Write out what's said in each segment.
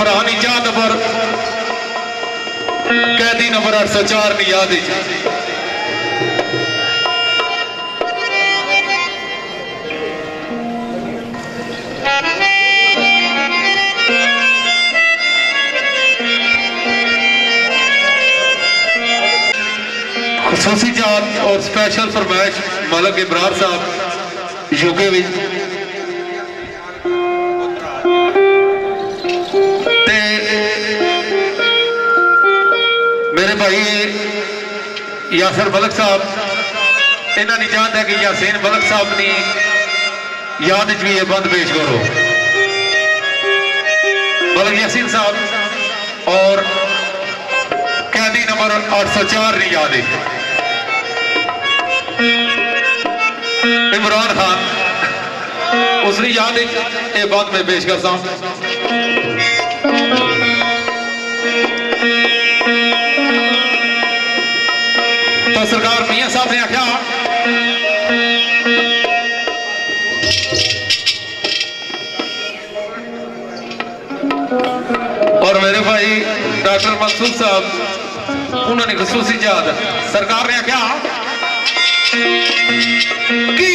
Farhani चाह number कैदी number 804 की याद खसूसी जात और स्पेशल फरमाइश मलक इब्रार साहब यूके मेरे भाई यासिर मलक साहब इन्हों नहीं चाहता कि यासीन मलक साहब की याद भी ये बंद पेश करो। मलक यासीन साहब और कैदी नंबर 804 की याद है इमरान खान उसकी याद ये बात मैं पेश करता हूं। तो सरकार मियां साहब ने आख्या और मेरे भाई डॉक्टर मंसूर साहब उन्होंने खसूसी याद सरकार ने आख्या कि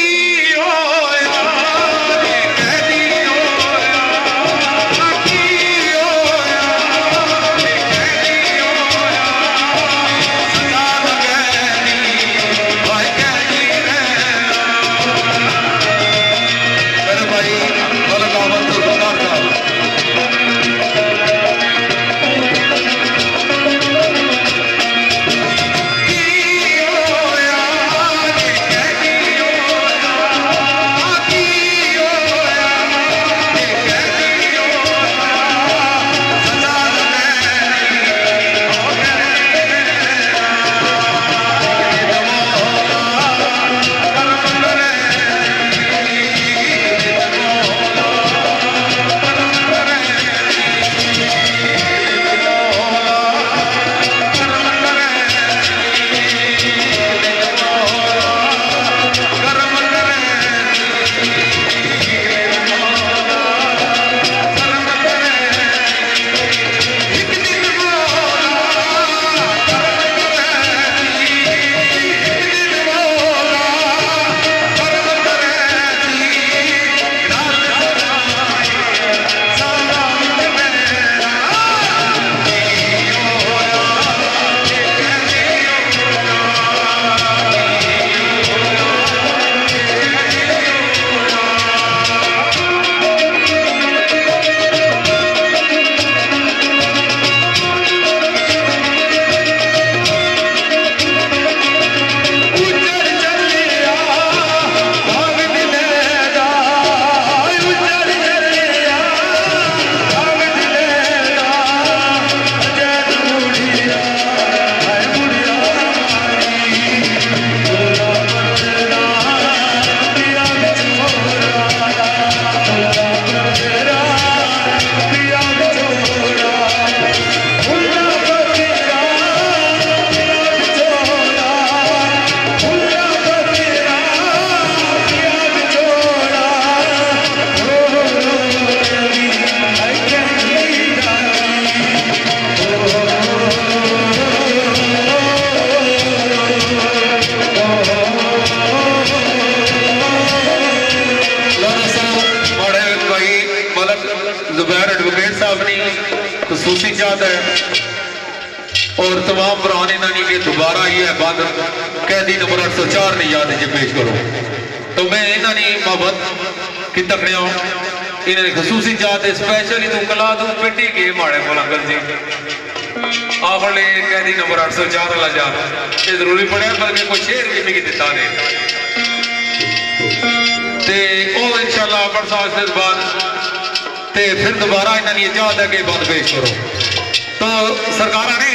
खसूसी चाहता है और तमाम पुराने नानी के दोबारा ये है बंद कैदी नंबर 804 ने याद है पेश करो। तो मैं इन्होंने मोहब्बत की तकड़िया इन्होंने खसूसी चाहते स्पेशली तू कला तू पिंडी के माड़े बोल अंकल जी आखिर कैदी नंबर 804 वाला जा ये जरूरी पड़े बल्कि कोई शेर भी नहीं दिता ने ते ओ इंशाल्लाह परसों से बाद ते फिर दोबारा इन्होंने इजाजत है कि बंद पेश करो। तो सरकार ने